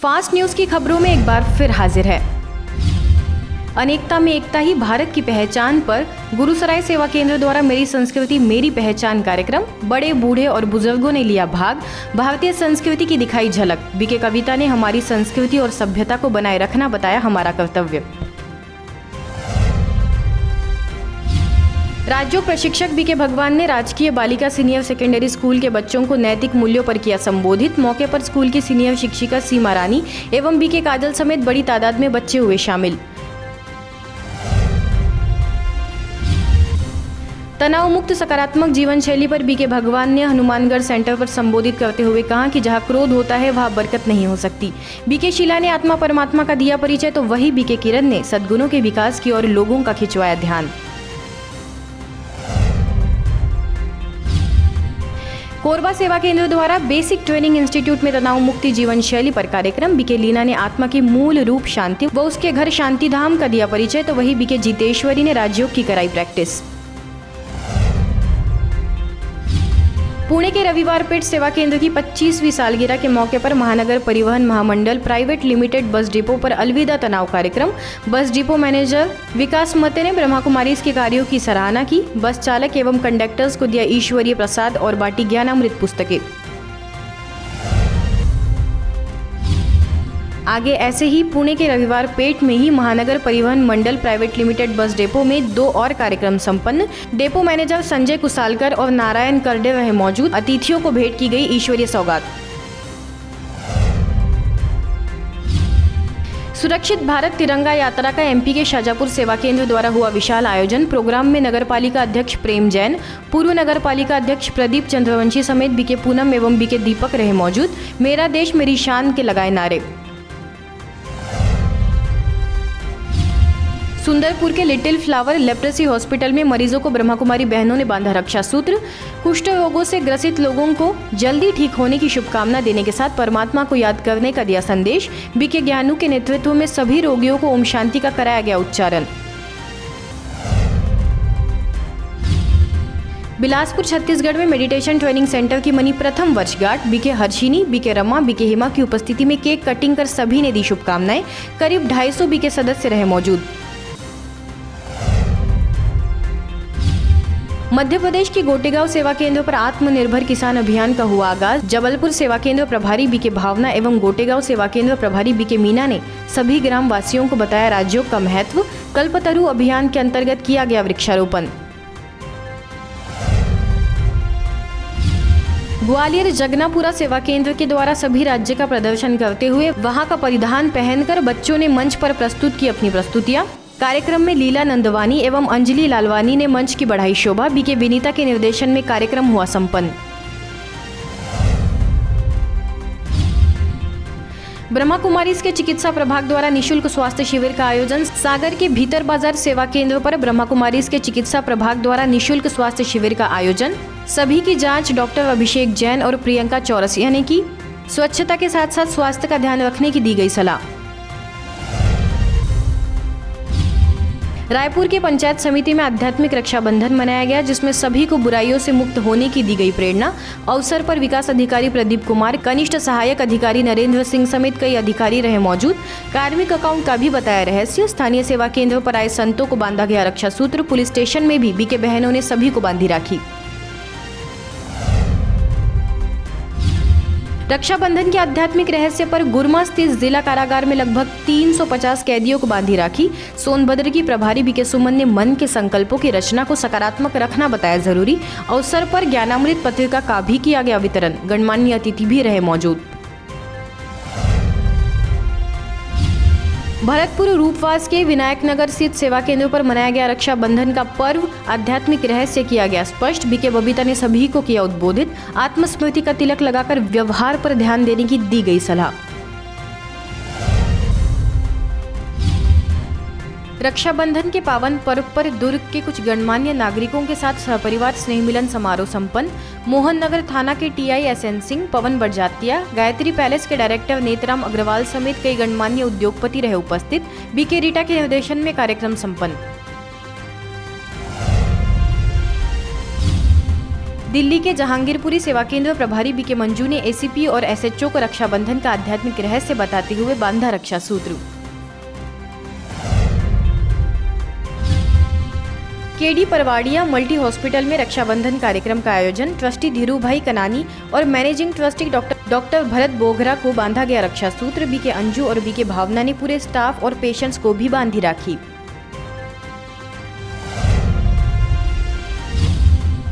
Fast news की खबरों में एक बार फिर हाजिर है। अनेकता में एकता ही भारत की पहचान पर गुरुसराय सेवा केंद्र द्वारा मेरी संस्कृति मेरी पहचान कार्यक्रम बड़े बूढ़े और बुजुर्गों ने लिया भाग। भारतीय संस्कृति की दिखाई झलक। बीके कविता ने हमारी संस्कृति और सभ्यता को बनाए रखना बताया हमारा कर्तव्य। राज्य प्रशिक्षक बीके भगवान ने राजकीय बालिका सीनियर सेकेंडरी स्कूल के बच्चों को नैतिक मूल्यों पर किया संबोधित। मौके पर स्कूल की सीनियर शिक्षिका सीमा रानी एवं बीके काजल समेत बड़ी तादाद में बच्चे हुए शामिल। तनाव मुक्त सकारात्मक जीवन शैली पर बीके भगवान ने हनुमानगढ़ सेंटर पर संबोधित करते हुए कहा कि जहां क्रोध होता है वहां बरकत नहीं हो सकती। बीके शीला ने आत्मा परमात्मा का दिया परिचय तो वही बीके किरण ने सद्गुणों के विकास की ओर लोगों का खिंचवाया ध्यान। कोरबा सेवा केंद्र द्वारा बेसिक ट्रेनिंग इंस्टीट्यूट में तनाव मुक्ति जीवन शैली पर कार्यक्रम। बीके लीना ने आत्मा की मूल रूप शांति व उसके घर शांति धाम का दिया परिचय तो वही बीके जीतेश्वरी ने राजयोग की कराई प्रैक्टिस। पुणे के रविवार पेट सेवा केंद्र की 25वीं सालगिरह के मौके पर महानगर परिवहन महामंडल प्राइवेट लिमिटेड बस डिपो पर अलविदा तनाव कार्यक्रम। बस डिपो मैनेजर विकास मते ने ब्रह्मा कुमारीज के कार्यों की सराहना की। बस चालक एवं कंडक्टर्स को दिया ईश्वरीय प्रसाद और बांटी ज्ञानामृत पुस्तकें। आगे ऐसे ही पुणे के रविवार पेट में ही महानगर परिवहन मंडल प्राइवेट लिमिटेड बस डिपो में 2 और कार्यक्रम संपन्न। डिपो मैनेजर संजय कुसालकर और नारायण करडे रहे मौजूद। अतिथियों को भेंट की गई ईश्वरीय सौगात। सुरक्षित भारत तिरंगा यात्रा का एमपी के शाजापुर सेवा केंद्र द्वारा हुआ विशाल आयोजन। प्रोग्राम में नगरपालिका अध्यक्ष प्रेम जैन, पूर्व नगरपालिका अध्यक्ष प्रदीप चंद्रवंशी समेत बीके पूनम एवं बीके दीपक रहे मौजूद। मेरा देश मेरी शान के लगाए नारे। सुंदरपुर के लिटिल फ्लावर लेप्रेसी हॉस्पिटल में मरीजों को ब्रह्मा कुमारी बहनों ने बांधा रक्षा सूत्र। कुष्ठ रोगों से ग्रसित लोगों को जल्दी ठीक होने की शुभकामना देने के साथ परमात्मा को याद करने का दिया संदेश। बीके ज्ञानू के नेतृत्व में सभी रोगियों को ओम शांति का कराया गया उच्चारण। बिलासपुर छत्तीसगढ़ में मेडिटेशन ट्रेनिंग सेंटर की मनी प्रथम वर्षगांठ। BK Harshini, BK Rama, BK Hima की उपस्थिति में केक कटिंग कर सभी ने दी शुभकामनाएं। करीब 250 बीके सदस्य रहे मौजूद। मध्य प्रदेश के गोटेगांव सेवा केंद्र पर आत्मनिर्भर किसान अभियान का हुआ आगाज। जबलपुर सेवा केंद्र प्रभारी बीके भावना एवं गोटेगांव सेवा केंद्र प्रभारी बीके मीना ने सभी ग्राम वासियों को बताया राजयोग का महत्व। कल्पतरु अभियान के अंतर्गत किया गया वृक्षारोपण। ग्वालियर जगनापुरा सेवा केंद्र के द्वारा सभी राज्य का प्रदर्शन करते हुए वहां का परिधान पहनकर बच्चों ने मंच पर प्रस्तुत की अपनी प्रस्तुतियां। कार्यक्रम में लीला नंदवानी एवं अंजलि लालवानी ने मंच की बढ़ाई शोभा। बीके विनीता के निर्देशन में कार्यक्रम हुआ संपन्न। ब्रह्मा कुमारीज के चिकित्सा प्रभाग द्वारा निशुल्क स्वास्थ्य शिविर का आयोजन। सागर के भीतर बाजार सेवा केंद्र पर ब्रह्मा कुमारीज के चिकित्सा प्रभाग द्वारा निशुल्क स्वास्थ्य शिविर का आयोजन। सभी की जांच डॉक्टर अभिषेक जैन और प्रियंका चौरसिया ने की। स्वच्छता के साथ साथ स्वास्थ्य का ध्यान रखने की दी गई सलाह। रायपुर के पंचायत समिति में आध्यात्मिक रक्षाबंधन मनाया गया, जिसमें सभी को बुराइयों से मुक्त होने की दी गई प्रेरणा। अवसर पर विकास अधिकारी प्रदीप कुमार, कनिष्ठ सहायक अधिकारी नरेंद्र सिंह समेत कई अधिकारी रहे मौजूद। कार्मिक अकाउंट का भी बताया रहस्य। स्थानीय सेवा केंद्र पर आए संतों को बांधा गया रक्षा सूत्र। पुलिस स्टेशन में भी बीके बहनों ने सभी को बांधी राखी। रक्षाबंधन के आध्यात्मिक रहस्य पर गुरमा स्थित जिला कारागार में लगभग 350 कैदियों को बांधी राखी। सोनभद्र की प्रभारी बीके सुमन ने मन के संकल्पों की रचना को सकारात्मक रखना बताया जरूरी। अवसर पर ज्ञानामृत पत्रिका का भी किया गया वितरण। गणमान्य अतिथि भी रहे मौजूद। भरतपुर रूपवास के विनायक नगर स्थित सेवा केंद्र पर मनाया गया रक्षाबंधन का पर्व। आध्यात्मिक रहस्य किया गया स्पष्ट। बीके बबीता ने सभी को किया उद्बोधित। आत्मस्मृति का तिलक लगाकर व्यवहार पर ध्यान देने की दी गई सलाह। रक्षाबंधन के पावन पर्व पर दुर्ग के कुछ गणमान्य नागरिकों के साथ सहपरिवार स्नेह मिलन समारोह संपन्न। मोहन नगर थाना के टीआई एसएन सिंह, पवन बड़जात्या, गायत्री पैलेस के डायरेक्टर नेतराम अग्रवाल समेत कई गणमान्य उद्योगपति रहे उपस्थित। बीके रीटा के निर्देशन में कार्यक्रम संपन्न। दिल्ली के जहांगीरपुरी सेवा केंद्र प्रभारी बीके मंजू ने एसीपी और एसएचओ को रक्षाबंधन का आध्यात्मिक रहस्य बताते हुए बांधा रक्षा सूत्र। केडी परवाड़िया मल्टी हॉस्पिटल में रक्षाबंधन कार्यक्रम का आयोजन। ट्रस्टी धीरूभाई कनानी और managing trustee doctor Bharat Bogra को बांधा गया रक्षा सूत्र। बीके अंजू और बीके भावना ने पूरे स्टाफ और पेशेंट्स को भी बांधी राखी।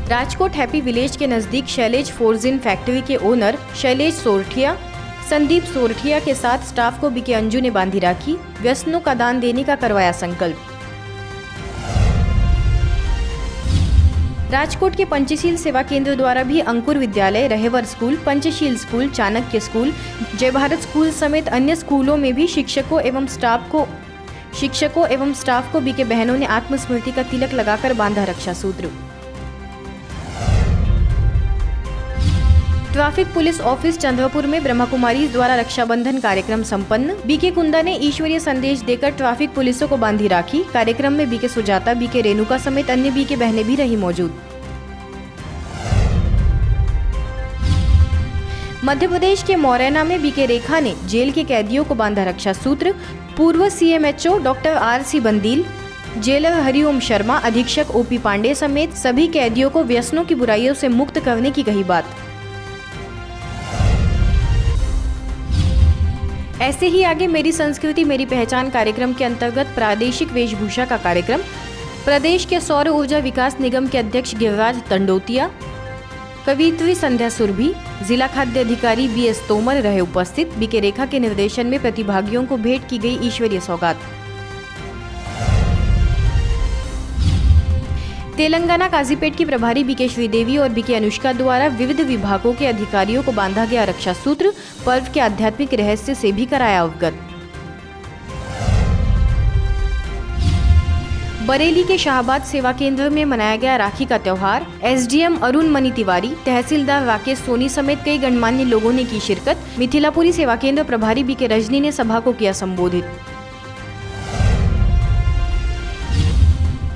राजकोट हैप्पी विलेज के नजदीक शैलेज फोर्जिन फैक्ट्री के ओनर शैलेज सोरठिया संदीप सोरठिया के साथ स्टाफ को बीके अंजू ने बांधी राखी। व्यसनों का दान देने का करवाया संकल्प। राजकोट के पंचशील सेवा केंद्र द्वारा भी अंकुर विद्यालय, रहेवर school, Panchsheel school, Chanakya school, Jai Bharat school समेत अन्य स्कूलों में भी शिक्षकों एवं स्टाफ को बीके बहनों ने आत्मस्मृति का तिलक लगाकर बांधा रक्षा सूत्र। ट्रैफिक पुलिस ऑफिस चंद्रपुर में ब्रह्मा कुमारीज द्वारा रक्षाबंधन कार्यक्रम संपन्न। बीके कुंदा ने ईश्वरीय संदेश देकर ट्रैफिक पुलिसों को बांधी राखी। कार्यक्रम में बीके सुजाता, बीके रेणुका समेत अन्य बीके बहनें भी रही मौजूद। मध्य प्रदेश के मोरैना में बीके रेखा ने जेल के कैदियों को बांधा रक्षा सूत्र। पूर्व CMHO doctor RC Bandil, jailer Hariom Sharma, अधीक्षक ओपी पांडे समेत सभी कैदियों को व्यसनों की बुराइयों से मुक्त करने की कही बात। ऐसे ही आगे मेरी संस्कृति मेरी पहचान कार्यक्रम के अंतर्गत प्रादेशिक वेशभूषा का कार्यक्रम। प्रदेश के सौर ऊर्जा विकास निगम के अध्यक्ष गिरिराज तंडोतिया, कवित्री संध्या सुरभि, जिला खाद्य अधिकारी बीएस तोमर रहे उपस्थित। बीके रेखा के निर्देशन में प्रतिभागियों को भेंट की गई ईश्वरीय सौगात। तेलंगाना काजीपेट की प्रभारी बीके श्रीदेवी और बीके अनुष्का द्वारा विविध विभागों के अधिकारियों को बांधा गया रक्षा सूत्र। पर्व के आध्यात्मिक रहस्य से भी कराया अवगत। बरेली के शाहबाद सेवा केंद्र में मनाया गया राखी का त्योहार। एसडीएम अरुण मनी तिवारी, तहसीलदार राकेश सोनी समेत कई गणमान्य लोगों ने की शिरकत। मिथिलापुरी सेवा केंद्र प्रभारी बीके रजनी ने सभा को किया संबोधित।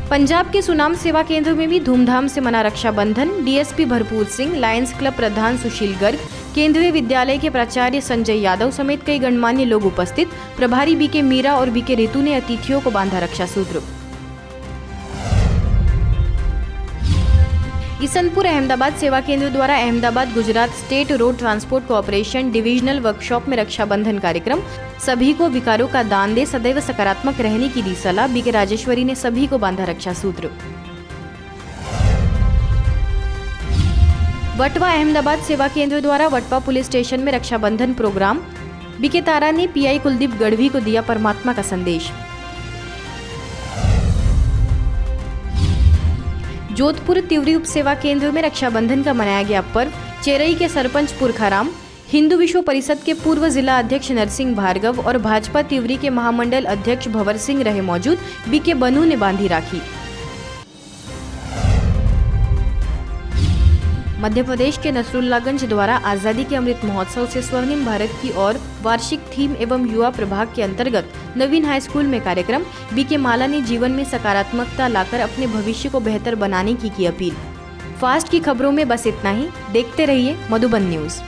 पंजाब के सुनाम सेवा केंद्र में भी धूमधाम से मना रक्षाबंधन। डीएसपी भरपूर सिंह, लायंस क्लब प्रधान सुशील गर्ग, केंद्रीय विद्यालय के प्राचार्य संजय यादव समेत कई गणमान्य लोग उपस्थित। प्रभारी बीके मीरा और बीके ऋतु ने अतिथियों को बांधा रक्षा सूत्र। किशनपुर अहमदाबाद सेवा केंद्र द्वारा Ahmedabad Gujarat state road transport corporation divisional workshop में रक्षाबंधन कार्यक्रम। सभी को विकारों का दान दे, सदैव सकारात्मक रहने की दी सलाह। बीके राजेश्वरी ने सभी को बांधा रक्षा सूत्र। वटवा अहमदाबाद सेवा केंद्र द्वारा वटवा पुलिस स्टेशन में रक्षाबंधन प्रोग्राम। बीके तारा ने पीआई कुलदीप गढ़वी को दिया परमात्मा का संदेश। जोधपुर तिवरी उप सेवा केंद्र में रक्षाबंधन का मनाया गया पर्व। चेरई के सरपंच पुरखाराम, हिंदू विश्व परिषद के पूर्व जिला अध्यक्ष नरसिंह भार्गव और भाजपा तिवरी के महामंडल अध्यक्ष भंवर सिंह रहे मौजूद। बीके बनू ने बांधी राखी। मध्य प्रदेश के नसरुल्लागंज द्वारा आजादी के अमृत महोत्सव से स्वर्णिम भारत की ओर वार्षिक थीम एवं युवा प्रभाग के अंतर्गत नवीन हाई स्कूल में कार्यक्रम। बीके माला ने जीवन में सकारात्मकता लाकर अपने भविष्य को बेहतर बनाने की अपील। फास्ट की खबरों में बस इतना ही। देखते रहिए मधुबन न्यूज।